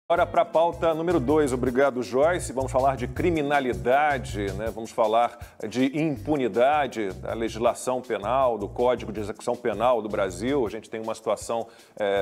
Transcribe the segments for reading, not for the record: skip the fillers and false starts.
Agora para a pauta número 2. Obrigado, Joyce. Vamos falar de criminalidade, né? Vamos falar de impunidade, da legislação penal, do Código de Execução Penal do Brasil. A gente tem uma situação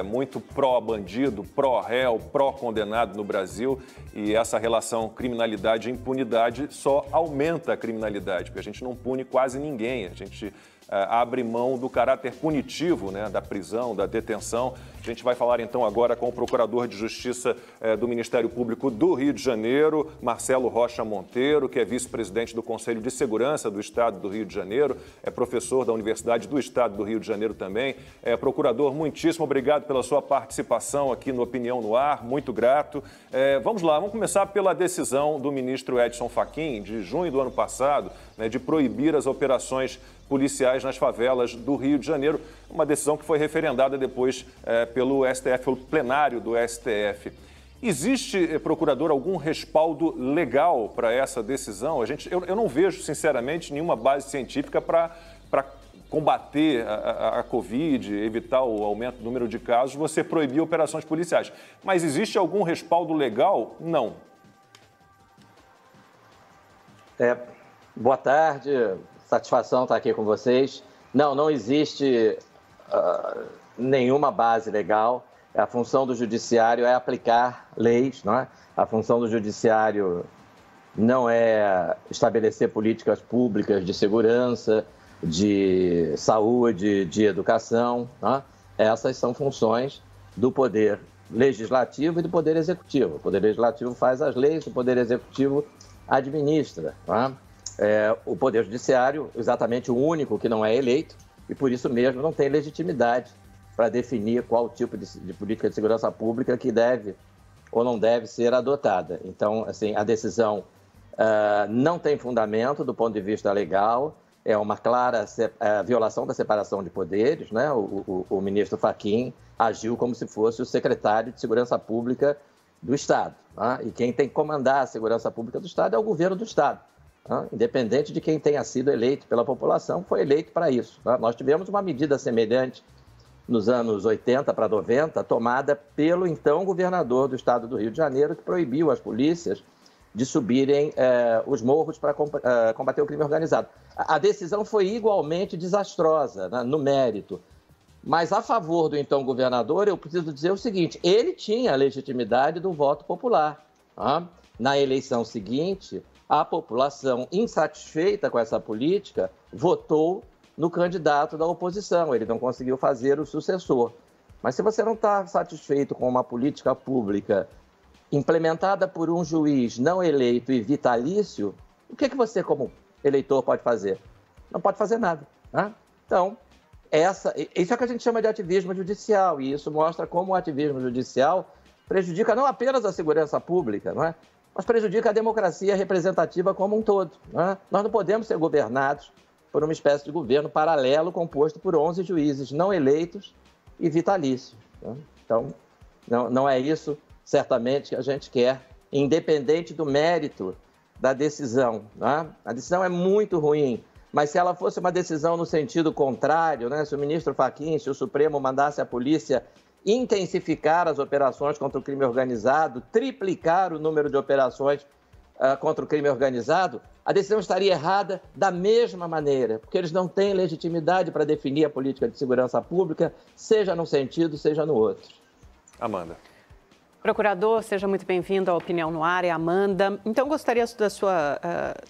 muito pró-bandido, pró-réu, pró-condenado no Brasil, e essa relação criminalidade e impunidade só aumenta a criminalidade, porque a gente não pune quase ninguém, a gente abre mão do caráter punitivo, né, da prisão, da detenção. A gente vai falar então agora com o Procurador de Justiça do Ministério Público do Rio de Janeiro, Marcelo Rocha Monteiro, que é vice-presidente do Conselho de Segurança do Estado do Rio de Janeiro, é professor da Universidade do Estado do Rio de Janeiro também. Procurador, muitíssimo obrigado pela sua participação aqui no Opinião no Ar, muito grato. Vamos lá, vamos começar pela decisão do ministro Edson Fachin, de junho do ano passado, né, de proibir as operações policiais nas favelas do Rio de Janeiro, uma decisão que foi referendada depois pelo STF, pelo plenário do STF. Existe, procurador, algum respaldo legal para essa decisão? Eu não vejo, sinceramente, nenhuma base científica para combater a Covid, evitar o aumento do número de casos, você proibir operações policiais. Mas existe algum respaldo legal? Não. Boa tarde. Satisfação estar aqui com vocês. Não existe nenhuma base legal. A função do judiciário é aplicar leis, não é? A função do judiciário não é estabelecer políticas públicas de segurança, de saúde, de educação, não é? Essas são funções do Poder Legislativo e do Poder Executivo. O Poder Legislativo faz as leis, o Poder Executivo administra, não é? O Poder Judiciário, exatamente o único que não é eleito, e por isso mesmo não tem legitimidade para definir qual tipo de política de segurança pública que deve ou não deve ser adotada. Então, assim, a decisão não tem fundamento do ponto de vista legal, é uma clara violação da separação de poderes, né? O ministro Fachin agiu como se fosse o secretário de Segurança Pública do Estado, né? E quem tem que comandar a segurança pública do Estado é o governo do Estado. Independente de quem tenha sido eleito pela população, foi eleito para isso. Nós tivemos uma medida semelhante nos anos 80 para 90, tomada pelo então governador do estado do Rio de Janeiro, que proibiu as polícias de subirem os morros para combater o crime organizado. A decisão foi igualmente desastrosa, né, no mérito. Mas a favor do então governador, eu preciso dizer o seguinte: ele tinha a legitimidade do voto popular. Na eleição seguinte, a população, insatisfeita com essa política, votou no candidato da oposição. Ele não conseguiu fazer o sucessor. Mas se você não está satisfeito com uma política pública implementada por um juiz não eleito e vitalício, o que você, como eleitor, pode fazer? Não pode fazer nada, né? Então, isso é o que a gente chama de ativismo judicial, e isso mostra como o ativismo judicial prejudica não apenas a segurança pública, não é? Mas prejudica a democracia representativa como um todo, né? Nós não podemos ser governados por uma espécie de governo paralelo composto por 11 juízes não eleitos e vitalícios, né? Então, não é isso, certamente, que a gente quer, independente do mérito da decisão, né? A decisão é muito ruim, mas se ela fosse uma decisão no sentido contrário, né? Se o ministro Fachin, se o Supremo mandasse a polícia intensificar as operações contra o crime organizado, triplicar o número de operações contra o crime organizado, a decisão estaria errada da mesma maneira, porque eles não têm legitimidade para definir a política de segurança pública, seja num sentido, seja no outro. Amanda. Procurador, seja muito bem-vindo à Opinião no Ar, é a Amanda. Então, gostaria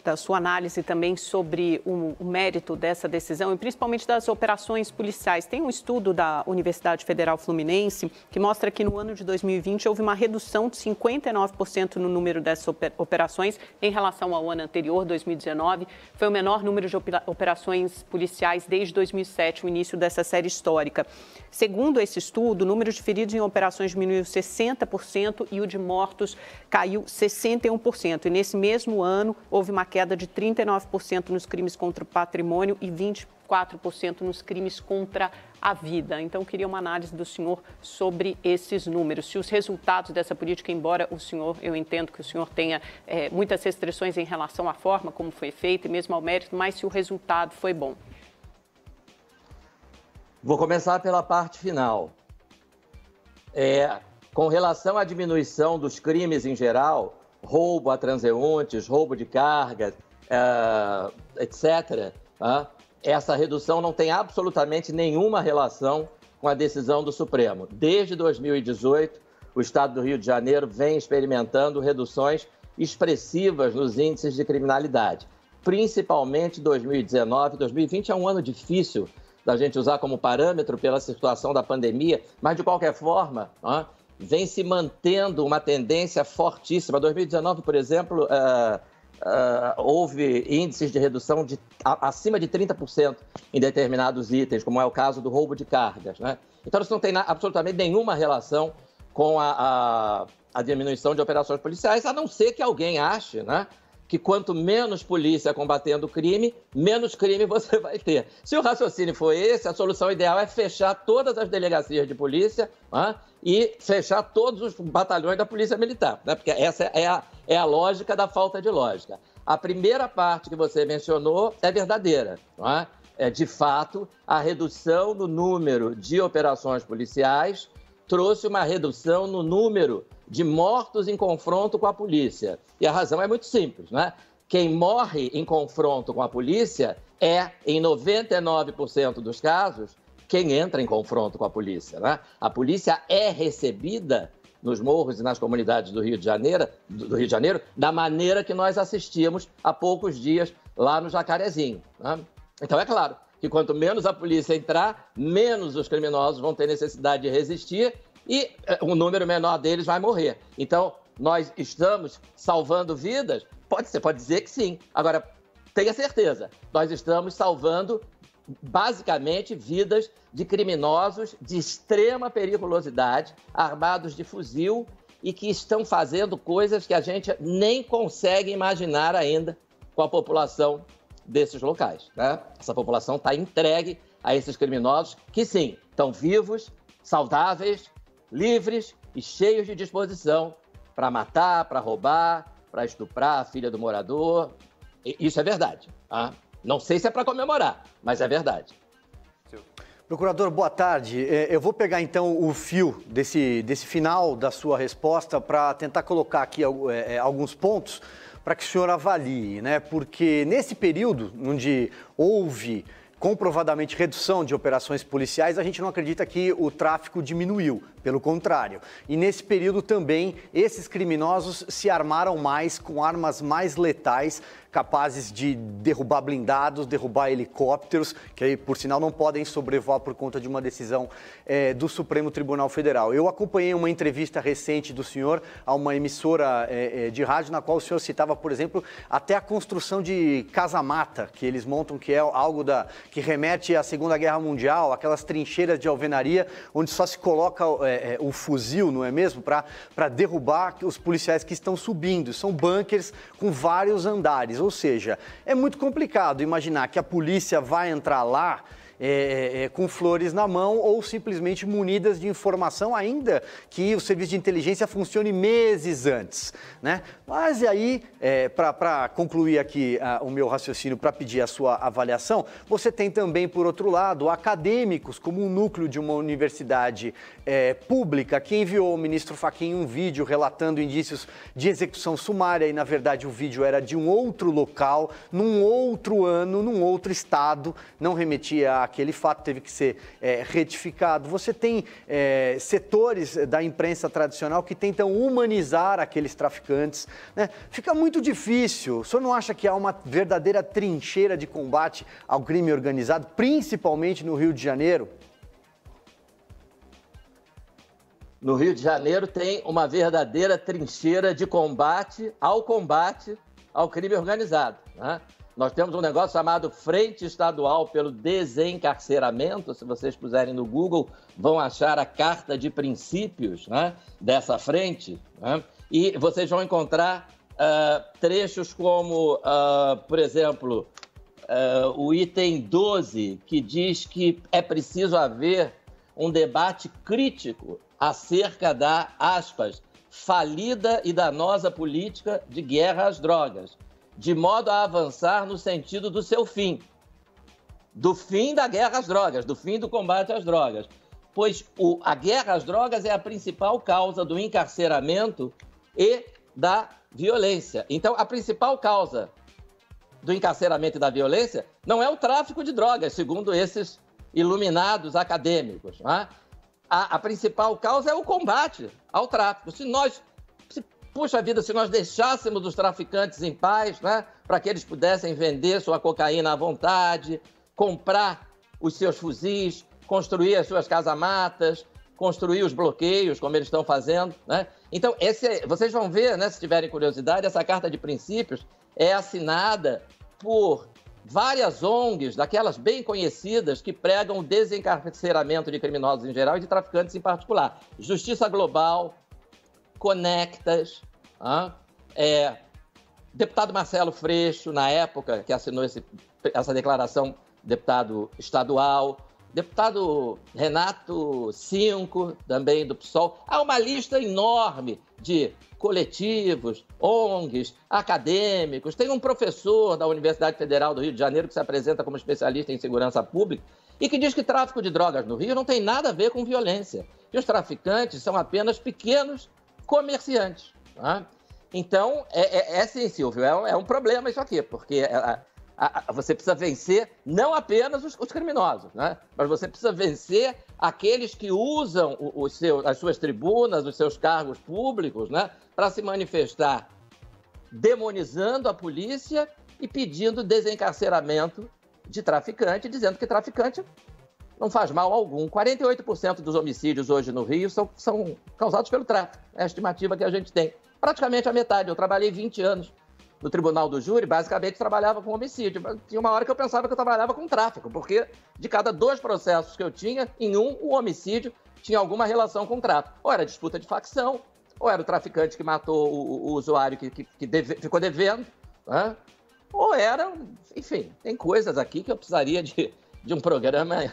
da sua análise também sobre o mérito dessa decisão e principalmente das operações policiais. Tem um estudo da Universidade Federal Fluminense que mostra que no ano de 2020 houve uma redução de 59% no número dessas operações em relação ao ano anterior, 2019. Foi o menor número de operações policiais desde 2007, o início dessa série histórica. Segundo esse estudo, o número de feridos em operações diminuiu 60% e o de mortos caiu 61%. E nesse mesmo ano, houve uma queda de 39% nos crimes contra o patrimônio e 24% nos crimes contra a vida. Então, eu queria uma análise do senhor sobre esses números. Se os resultados dessa política, embora eu entendo que o senhor tenha muitas restrições em relação à forma como foi feita e mesmo ao mérito, mas se o resultado foi bom. Vou começar pela parte final. Com relação à diminuição dos crimes em geral, roubo a transeuntes, roubo de carga, etc., essa redução não tem absolutamente nenhuma relação com a decisão do Supremo. Desde 2018, o Estado do Rio de Janeiro vem experimentando reduções expressivas nos índices de criminalidade. Principalmente 2019, 2020 é um ano difícil da gente usar como parâmetro pela situação da pandemia, mas de qualquer forma, vem se mantendo uma tendência fortíssima. 2019, por exemplo, houve índices de redução acima de 30% em determinados itens, como é o caso do roubo de cargas, né? Então, isso não tem absolutamente nenhuma relação com a diminuição de operações policiais, a não ser que alguém ache, né, que quanto menos polícia combatendo o crime, menos crime você vai ter. Se o raciocínio for esse, a solução ideal é fechar todas as delegacias de polícia e fechar todos os batalhões da Polícia Militar, né? Porque essa é a lógica da falta de lógica. A primeira parte que você mencionou é verdadeira, não é? De fato, a redução no número de operações policiais trouxe uma redução no número de mortos em confronto com a polícia. E a razão é muito simples, né? Quem morre em confronto com a polícia é, em 99% dos casos, quem entra em confronto com a polícia, né? A polícia é recebida nos morros e nas comunidades do Rio de Janeiro, da maneira que nós assistimos há poucos dias lá no Jacarezinho, né? Então, é claro que quanto menos a polícia entrar, menos os criminosos vão ter necessidade de resistir e um número menor deles vai morrer. Então, nós estamos salvando vidas? Você pode dizer que sim. Agora, tenha certeza, nós estamos salvando, basicamente, vidas de criminosos de extrema periculosidade, armados de fuzil e que estão fazendo coisas que a gente nem consegue imaginar ainda com a população desses locais, né? Essa população está entregue a esses criminosos que, sim, estão vivos, saudáveis, livres e cheios de disposição para matar, para roubar, para estuprar a filha do morador. Isso é verdade, tá? Não sei se é para comemorar, mas é verdade. Procurador, boa tarde. Eu vou pegar, então, o fio desse final da sua resposta para tentar colocar aqui alguns pontos para que o senhor avalie, né? Porque nesse período onde houve comprovadamente redução de operações policiais, a gente não acredita que o tráfico diminuiu, pelo contrário. E nesse período também, esses criminosos se armaram mais com armas mais letais, capazes de derrubar blindados, derrubar helicópteros, que aí, por sinal, não podem sobrevoar por conta de uma decisão do Supremo Tribunal Federal. Eu acompanhei uma entrevista recente do senhor a uma emissora de rádio, na qual o senhor citava, por exemplo, até a construção de casa-mata, que eles montam, que é algo que remete à Segunda Guerra Mundial, aquelas trincheiras de alvenaria, onde só se coloca o fuzil, não é mesmo, para derrubar os policiais que estão subindo. São bunkers com vários andares. Ou seja, é muito complicado imaginar que a polícia vai entrar lá com flores na mão ou simplesmente munidas de informação, ainda que o serviço de inteligência funcione meses antes, né? Mas e aí, para concluir aqui o meu raciocínio, para pedir a sua avaliação, você tem também, por outro lado, acadêmicos, como um núcleo de uma universidade pública, que enviou ao ministro Fachin um vídeo relatando indícios de execução sumária e, na verdade, o vídeo era de um outro local, num outro ano, num outro estado, não remetia aquele fato, teve que ser retificado. Você tem setores da imprensa tradicional que tentam humanizar aqueles traficantes, né? Fica muito difícil. O senhor não acha que há uma verdadeira trincheira de combate ao crime organizado, principalmente no Rio de Janeiro? No Rio de Janeiro tem uma verdadeira trincheira de combate ao crime organizado, né? Nós temos um negócio chamado Frente Estadual pelo Desencarceramento. Se vocês puserem no Google, vão achar a carta de princípios, né, dessa frente, né? E vocês vão encontrar trechos como, por exemplo, o item 12, que diz que é preciso haver um debate crítico acerca da, aspas, falida e danosa política de guerra às drogas, de modo a avançar no sentido do seu fim, do fim da guerra às drogas, do fim do combate às drogas. pois a guerra às drogas é a principal causa do encarceramento e da violência. Então, a principal causa do encarceramento e da violência não é o tráfico de drogas, segundo esses iluminados acadêmicos. Não é? A principal causa é o combate ao tráfico. Puxa vida, se nós deixássemos os traficantes em paz, né, para que eles pudessem vender sua cocaína à vontade, comprar os seus fuzis, construir as suas casamatas, construir os bloqueios, como eles estão fazendo, né? Então, vocês vão ver, né, se tiverem curiosidade, essa carta de princípios é assinada por várias ONGs, daquelas bem conhecidas, que pregam o desencarceramento de criminosos em geral e de traficantes em particular. Justiça Global, Conectas, deputado Marcelo Freixo, na época que assinou essa declaração, deputado estadual, deputado Renato Cinco, também do PSOL. Há uma lista enorme de coletivos, ONGs, acadêmicos. Tem um professor da Universidade Federal do Rio de Janeiro que se apresenta como especialista em segurança pública e que diz que tráfico de drogas no Rio não tem nada a ver com violência. E os traficantes são apenas pequenos comerciantes. Tá? Então, sim, Silvio, é um problema isso aqui, porque você precisa vencer não apenas os criminosos, né? Mas você precisa vencer aqueles que usam as suas tribunas, os seus cargos públicos, né, para se manifestar demonizando a polícia e pedindo desencarceramento de traficante, dizendo que traficante não faz mal algum. 48% dos homicídios hoje no Rio são causados pelo tráfico. É a estimativa que a gente tem. Praticamente a metade. Eu trabalhei 20 anos no Tribunal do Júri, basicamente trabalhava com homicídio. Tinha uma hora que eu pensava que eu trabalhava com tráfico, porque de cada 2 processos que eu tinha, em o homicídio tinha alguma relação com tráfico. Ou era disputa de facção, ou era o traficante que matou o usuário que ficou devendo, né? Ou era, enfim, tem coisas aqui que eu precisaria de um programa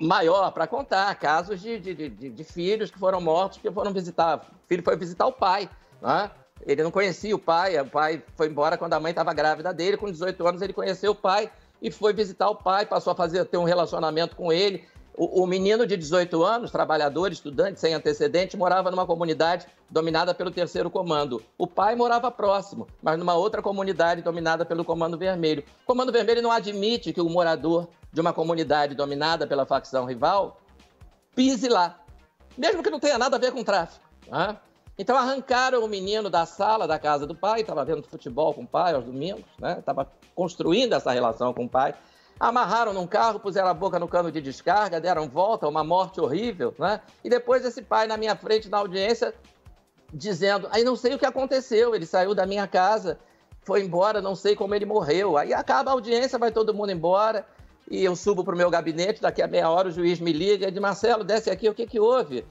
maior para contar, casos de filhos que foram mortos, que foram visitar, o filho foi visitar o pai, né? Ele não conhecia o pai foi embora quando a mãe estava grávida dele, com 18 anos ele conheceu o pai e foi visitar o pai, passou a ter um relacionamento com ele. O menino de 18 anos, trabalhador, estudante, sem antecedentes, morava numa comunidade dominada pelo Terceiro Comando. O pai morava próximo, mas numa outra comunidade dominada pelo Comando Vermelho. O Comando Vermelho não admite que o morador de uma comunidade dominada pela facção rival pise lá, mesmo que não tenha nada a ver com tráfico. Né? Então arrancaram o menino da sala da casa do pai, estava vendo futebol com o pai aos domingos, estava construindo essa relação com o pai. Amarraram num carro, puseram a boca no cano de descarga, deram volta, uma morte horrível, né? E depois esse pai na minha frente na audiência dizendo, aí não sei o que aconteceu, ele saiu da minha casa, foi embora, não sei como ele morreu. Aí acaba a audiência, vai todo mundo embora e eu subo para o meu gabinete, daqui a meia hora o juiz me liga e diz, Marcelo, desce aqui, o que houve?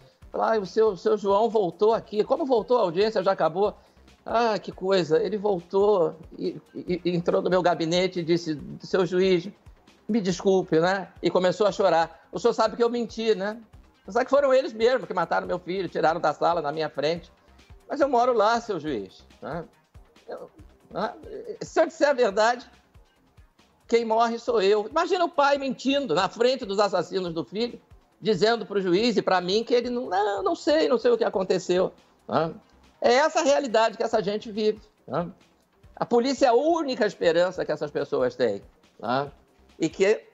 O seu João voltou aqui. Como voltou? A audiência já acabou. Ah, que coisa. Ele voltou e entrou no meu gabinete e disse, seu juiz, me desculpe, né? E começou a chorar. O senhor sabe que eu menti, né? Você sabe que foram eles mesmos que mataram meu filho, tiraram da sala na minha frente. Mas eu moro lá, seu juiz. Né? Se eu disser a verdade, quem morre sou eu. Imagina o pai mentindo na frente dos assassinos do filho, dizendo para o juiz e para mim que ele não sei o que aconteceu. Né? É essa a realidade que essa gente vive. Né? A polícia é a única esperança que essas pessoas têm. Né? E que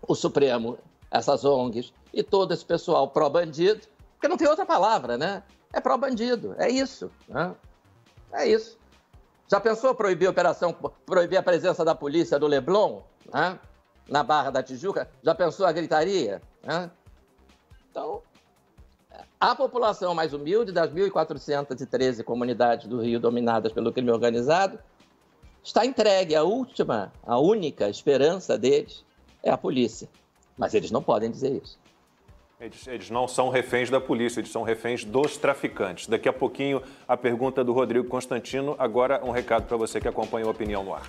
o Supremo, essas ONGs e todo esse pessoal pró-bandido, porque não tem outra palavra, né? É pró-bandido, é isso. Né? É isso. Já pensou proibir a presença da polícia do Leblon, né? Na Barra da Tijuca? Já pensou a gritaria? Né? Então, a população mais humilde das 1.413 comunidades do Rio dominadas pelo crime organizado está entregue. A única esperança deles é a polícia. Mas eles não podem dizer isso. Eles não são reféns da polícia, eles são reféns dos traficantes. Daqui a pouquinho, a pergunta do Rodrigo Constantino. Agora, um recado para você que acompanha o Opinião no Ar.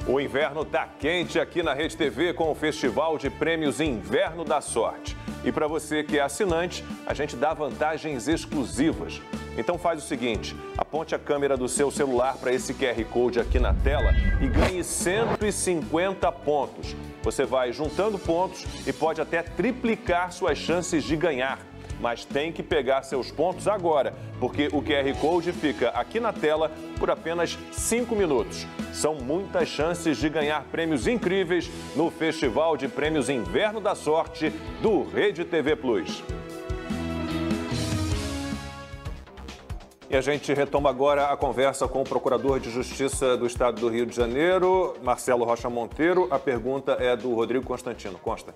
O inverno está quente aqui na Rede TV com o Festival de Prêmios Inverno da Sorte. E para você que é assinante, a gente dá vantagens exclusivas. Então faz o seguinte, aponte a câmera do seu celular para esse QR Code aqui na tela e ganhe 150 pontos. Você vai juntando pontos e pode até triplicar suas chances de ganhar. Mas tem que pegar seus pontos agora, porque o QR Code fica aqui na tela por apenas 5 minutos. São muitas chances de ganhar prêmios incríveis no Festival de Prêmios Inverno da Sorte do Rede TV Plus. E a gente retoma agora a conversa com o Procurador de Justiça do Estado do Rio de Janeiro, Marcelo Rocha Monteiro. A pergunta é do Rodrigo Constantino. Consta.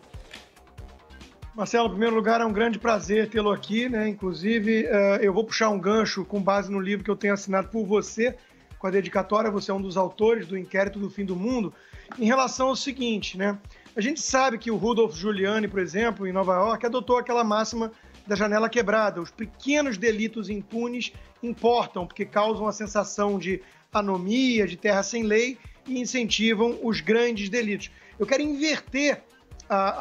Marcelo, em primeiro lugar, é um grande prazer tê-lo aqui, né? Inclusive, eu vou puxar um gancho com base no livro que eu tenho assinado por você, com a dedicatória, você é um dos autores do Inquérito do Fim do Mundo, em relação ao seguinte, né? A gente sabe que o Rudolph Giuliani, por exemplo, em Nova York, adotou aquela máxima da janela quebrada. Os pequenos delitos impunes importam, porque causam a sensação de anomia, de terra sem lei e incentivam os grandes delitos. Eu quero inverter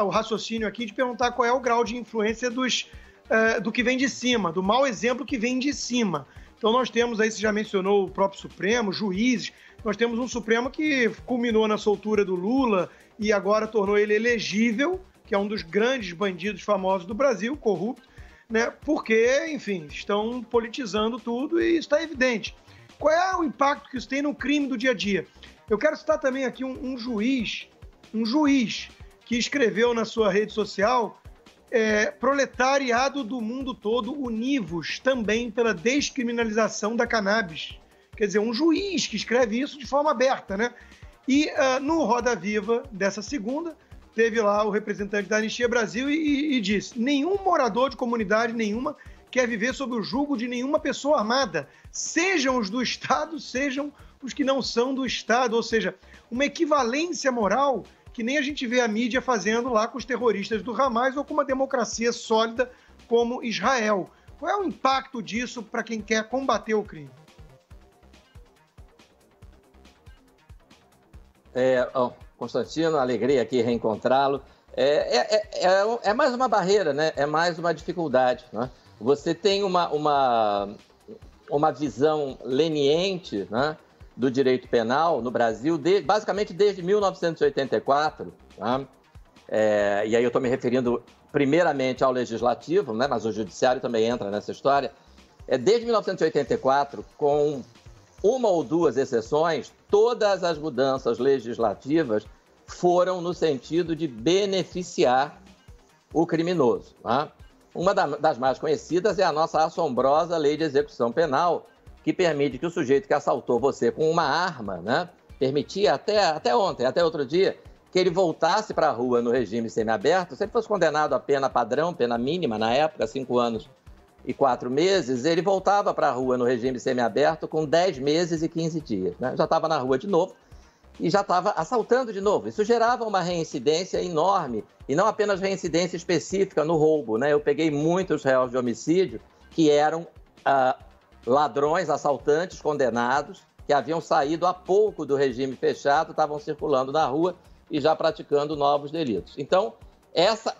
o raciocínio aqui de perguntar qual é o grau de influência do que vem de cima, do mau exemplo que vem de cima. Então nós temos aí, você já mencionou o próprio Supremo, juízes, nós temos um Supremo que culminou na soltura do Lula e agora tornou ele elegível, que é um dos grandes bandidos famosos do Brasil, corrupto, né? Porque, enfim, estão politizando tudo e isso está evidente. Qual é o impacto que isso tem no crime do dia a dia? Eu quero citar também aqui um juiz que escreveu na sua rede social proletariado do mundo todo univos também pela descriminalização da cannabis. Quer dizer, um juiz que escreve isso de forma aberta, né? E no Roda Viva dessa segunda, teve lá o representante da Anistia Brasil e disse: nenhum morador de comunidade nenhuma quer viver sob o jugo de nenhuma pessoa armada, sejam os do Estado, sejam os que não são do Estado. Ou seja, uma equivalência moral que nem a gente vê a mídia fazendo lá com os terroristas do Hamas ou com uma democracia sólida como Israel. Qual é o impacto disso para quem quer combater o crime? Constantino, alegria aqui reencontrá-lo. É mais uma barreira, né? É mais uma dificuldade, né? Você tem uma visão leniente, né, do direito penal no Brasil, basicamente desde 1984, tá? E aí eu estou me referindo primeiramente ao legislativo, né, mas o judiciário também entra nessa história. Desde 1984, com uma ou duas exceções, todas as mudanças legislativas foram no sentido de beneficiar o criminoso, tá? Uma das mais conhecidas é a nossa assombrosa Lei de Execução Penal, que permite que o sujeito que assaltou você com uma arma, né, permitia até ontem, até outro dia, que ele voltasse para a rua no regime semiaberto. Se ele fosse condenado a pena padrão, pena mínima na época, 5 anos e 4 meses, ele voltava para a rua no regime semiaberto com 10 meses e 15 dias. Né? Já estava na rua de novo e já estava assaltando de novo. Isso gerava uma reincidência enorme, e não apenas reincidência específica no roubo, né? Eu peguei muitos réus de homicídio que eram ladrões, assaltantes condenados, que haviam saído há pouco do regime fechado, estavam circulando na rua e já praticando novos delitos. Então,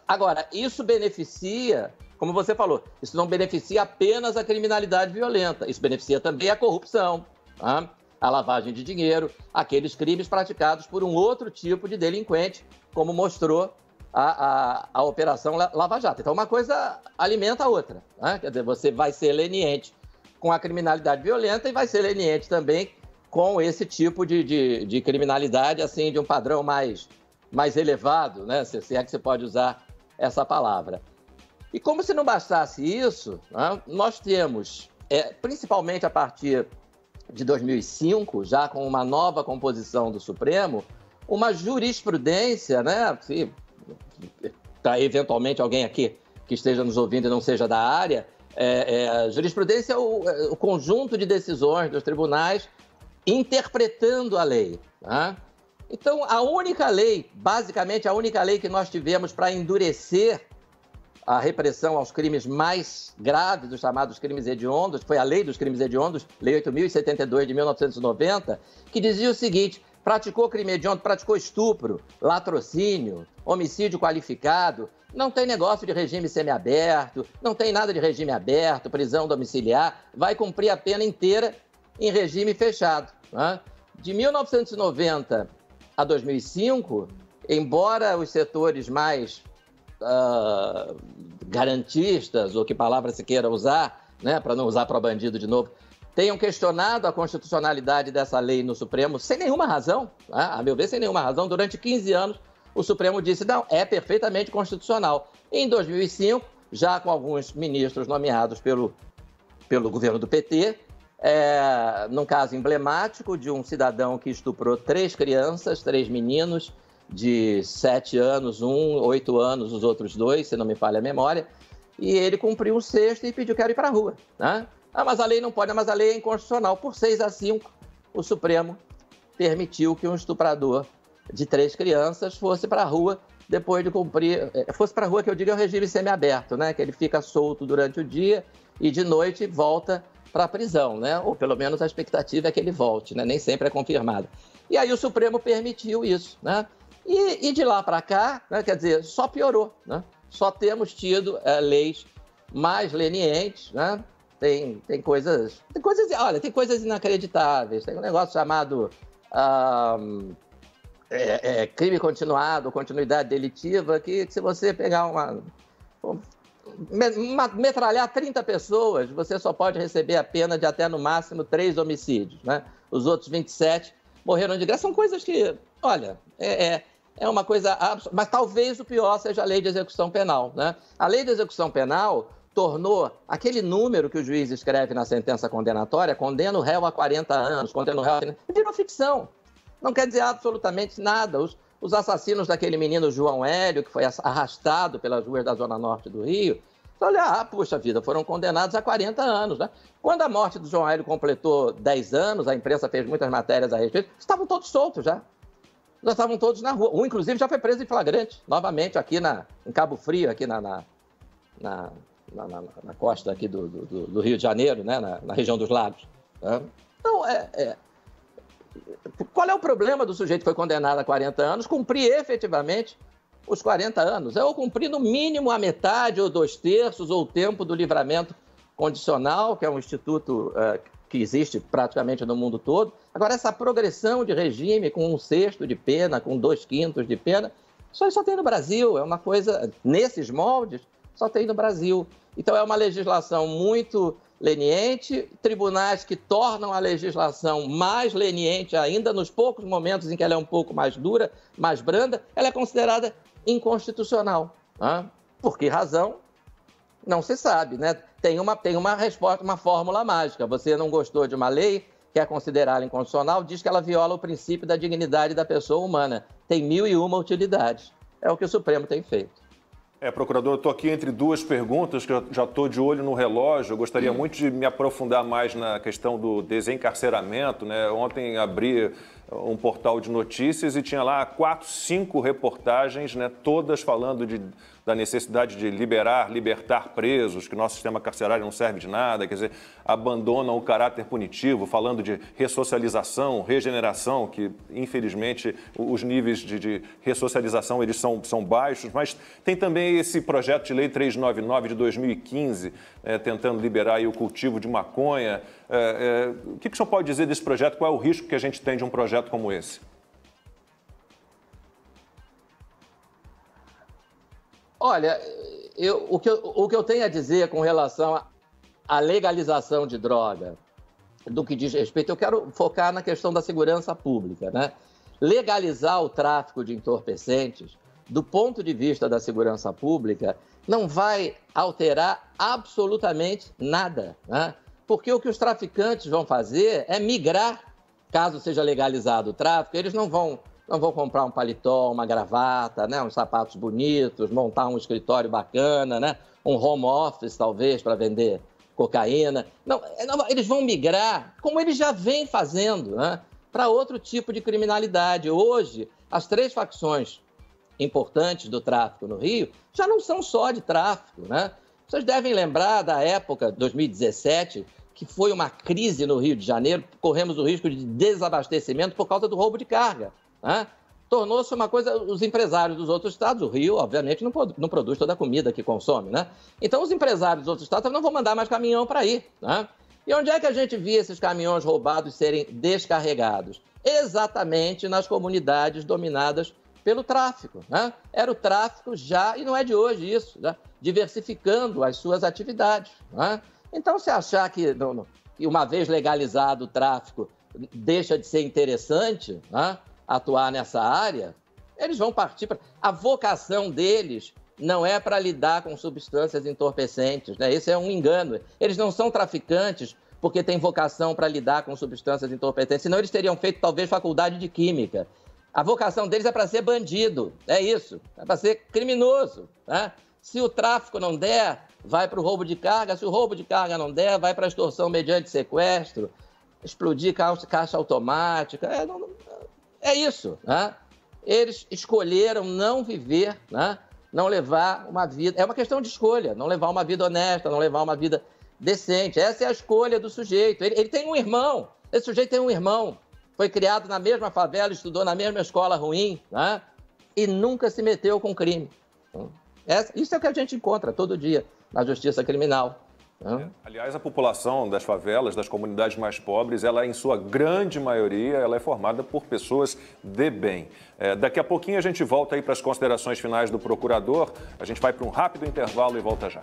agora, isso beneficia, como você falou, isso não beneficia apenas a criminalidade violenta, isso beneficia também a corrupção, tá? A lavagem de dinheiro, aqueles crimes praticados por um outro tipo de delinquente, como mostrou a Operação Lava Jato. Então, uma coisa alimenta a outra, né? Quer dizer, você vai ser leniente com a criminalidade violenta e vai ser leniente também com esse tipo de criminalidade, assim, de um padrão mais elevado, né? Se é que você pode usar essa palavra. E como se não bastasse isso, né, nós temos, principalmente a partir de 2005, já com uma nova composição do Supremo, uma jurisprudência, né? Para eventualmente alguém aqui que esteja nos ouvindo e não seja da área, jurisprudência é o conjunto de decisões dos tribunais interpretando a lei, tá? Então, a única lei, basicamente a única lei que nós tivemos para endurecer a repressão aos crimes mais graves, os chamados crimes hediondos, foi a Lei dos Crimes Hediondos, Lei 8.072 de 1990, que dizia o seguinte: praticou crime hediondo, praticou estupro, latrocínio, homicídio qualificado, não tem negócio de regime semiaberto, não tem nada de regime aberto, prisão domiciliar, vai cumprir a pena inteira em regime fechado, né? De 1990 a 2005, embora os setores mais garantistas, ou que palavra se queira usar, né, para não usar para bandido de novo, tenham questionado a constitucionalidade dessa lei no Supremo sem nenhuma razão, né? A meu ver, sem nenhuma razão. Durante 15 anos, o Supremo disse, não, é perfeitamente constitucional. Em 2005, já com alguns ministros nomeados pelo governo do PT, num caso emblemático de um cidadão que estuprou 3 crianças, 3 meninos, de 7 anos, 8 anos, os outros 2, se não me falha a memória, e ele cumpriu o 6º e pediu que ir para a rua, né? Ah, mas a lei não pode, mas a lei é inconstitucional. Por 6-5, o Supremo permitiu que um estuprador de 3 crianças fosse para a rua depois de cumprir... Fosse para a rua, que eu digo, é o regime semiaberto, né? Que ele fica solto durante o dia e de noite volta para a prisão, né? Ou pelo menos a expectativa é que ele volte, né? Nem sempre é confirmada. E aí o Supremo permitiu isso, né? E de lá para cá, né? Quer dizer, só piorou, né? Só temos tido leis mais lenientes, né? Tem coisas, olha, tem coisas inacreditáveis. Tem um negócio chamado crime continuado, continuidade delitiva, que se você pegar metralhar 30 pessoas, você só pode receber a pena de até no máximo 3 homicídios, né? Os outros 27 morreram de graça. São coisas que, olha, é uma coisa absurda. Mas talvez o pior seja a lei de execução penal, né? A lei de execução penal tornou aquele número que o juiz escreve na sentença condenatória, condena o réu a 40 anos, condena o réu a... virou ficção. Não quer dizer absolutamente nada. Os assassinos daquele menino João Hélio, que foi arrastado pelas ruas da Zona Norte do Rio, olha, puxa vida, foram condenados a 40 anos, né? Quando a morte do João Hélio completou 10 anos, a imprensa fez muitas matérias a respeito, estavam todos soltos já. Já estavam todos na rua. Um, inclusive, já foi preso em flagrante, novamente, aqui em Cabo Frio, aqui na costa aqui do Rio de Janeiro, né? na região dos Lagos. Né? Então, qual é o problema do sujeito que foi condenado a 40 anos cumprir efetivamente os 40 anos? Ou cumprir no mínimo a metade, ou 2/3, ou o tempo do livramento condicional, que é um instituto que existe praticamente no mundo todo. Agora, essa progressão de regime com 1/6 de pena, com 2/5 de pena, isso aí só tem no Brasil. É uma coisa, nesses moldes, só tem no Brasil. Então, é uma legislação muito leniente, tribunais que tornam a legislação mais leniente ainda, nos poucos momentos em que ela é um pouco mais dura, mais branda, ela é considerada inconstitucional. Né? Por que razão? Não se sabe, né? Tem uma resposta, uma fórmula mágica. Você não gostou de uma lei, quer considerá-la inconstitucional, diz que ela viola o princípio da dignidade da pessoa humana. Tem 1001 utilidades. É o que o Supremo tem feito. Procurador, eu estou aqui entre 2 perguntas, que eu já estou de olho no relógio. Eu gostaria muito de me aprofundar mais na questão do desencarceramento, né? Ontem abri um portal de notícias e tinha lá 4, 5 reportagens, né? Todas falando da necessidade de libertar presos, que nosso sistema carcerário não serve de nada, quer dizer, abandonam o caráter punitivo, falando de ressocialização, regeneração, que infelizmente os níveis de ressocialização eles são baixos, mas tem também esse projeto de lei 399 de 2015, tentando liberar aí o cultivo de maconha. O que o senhor pode dizer desse projeto? Qual é o risco que a gente tem de um projeto como esse? Olha, o que eu tenho a dizer com relação à legalização de droga, do que diz respeito, eu quero focar na questão da segurança pública, né? Legalizar o tráfico de entorpecentes, do ponto de vista da segurança pública, não vai alterar absolutamente nada, né? Porque o que os traficantes vão fazer é migrar, caso seja legalizado o tráfico, eles não vão comprar um paletó, uma gravata, né? Uns sapatos bonitos, montar um escritório bacana, né? Um home office, talvez, para vender cocaína. Não, eles vão migrar, como eles já vêm fazendo, né? Para outro tipo de criminalidade. Hoje, as 3 facções importantes do tráfico no Rio já não são só de tráfico, né? Vocês devem lembrar da época, 2017, que foi uma crise no Rio de Janeiro, corremos o risco de desabastecimento por causa do roubo de carga. Né? Tornou-se uma coisa, os empresários dos outros estados, o Rio, obviamente, não produz toda a comida que consome, né? Então, os empresários dos outros estados não vão mandar mais caminhão para ir, né? E onde é que a gente via esses caminhões roubados serem descarregados? Exatamente nas comunidades dominadas pelo tráfico, né? Era o tráfico já, e não é de hoje isso, né? Diversificando as suas atividades, né? Então, se achar que uma vez legalizado o tráfico deixa de ser interessante, né, atuar nessa área, eles vão partir para... A vocação deles não é para lidar com substâncias entorpecentes, né? Esse é um engano. Eles não são traficantes porque têm vocação para lidar com substâncias entorpecentes, senão eles teriam feito talvez faculdade de química. A vocação deles é para ser bandido, é isso, é para ser criminoso, né? Se o tráfico não der, vai para o roubo de carga, se o roubo de carga não der, vai para a extorsão mediante sequestro, explodir caixa automática, é isso, né? Eles escolheram não viver, né? Não levar uma vida... É uma questão de escolha, não levar uma vida honesta, não levar uma vida decente. Essa é a escolha do sujeito. Ele tem um irmão, esse sujeito tem um irmão, foi criado na mesma favela, estudou na mesma escola ruim, né? E nunca se meteu com crime. Isso é o que a gente encontra todo dia na justiça criminal. Aliás, a população das favelas, das comunidades mais pobres, ela, em sua grande maioria, ela é formada por pessoas de bem. Daqui a pouquinho a gente volta aí para as considerações finais do procurador. A gente vai para um rápido intervalo e volta já.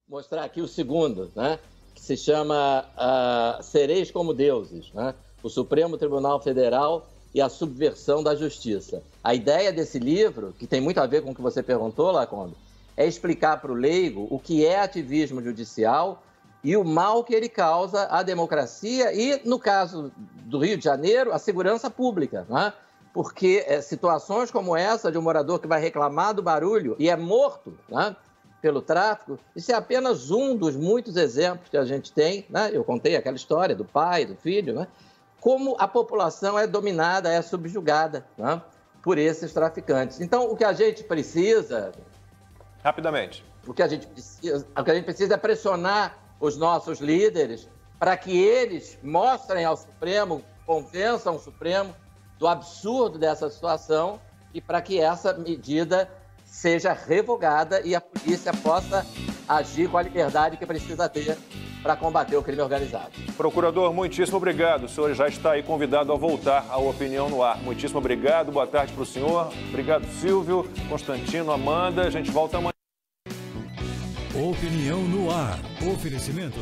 Mostrar aqui o segundo, né, que se chama Sereis como Deuses, né? O Supremo Tribunal Federal e a subversão da justiça. A ideia desse livro, que tem muito a ver com o que você perguntou, Lacombe, é explicar para o leigo o que é ativismo judicial e o mal que ele causa à democracia e, no caso do Rio de Janeiro, à segurança pública, né? Porque situações como essa de um morador que vai reclamar do barulho e é morto, né, pelo tráfico, isso é apenas um dos muitos exemplos que a gente tem, né? Eu contei aquela história do pai, do filho, né? Como a população é dominada, é subjugada, né, por esses traficantes. Então, o que a gente precisa... Rapidamente. O que a gente precisa é pressionar os nossos líderes para que eles mostrem ao Supremo, convençam o Supremo do absurdo dessa situação e para que essa medida seja revogada e a polícia possa agir com a liberdade que precisa ter para combater o crime organizado. Procurador, muitíssimo obrigado. O senhor já está aí convidado a voltar à Opinião no Ar. Muitíssimo obrigado. Boa tarde para o senhor. Obrigado, Silvio, Constantino, Amanda. A gente volta amanhã. Opinião no Ar. Oferecimento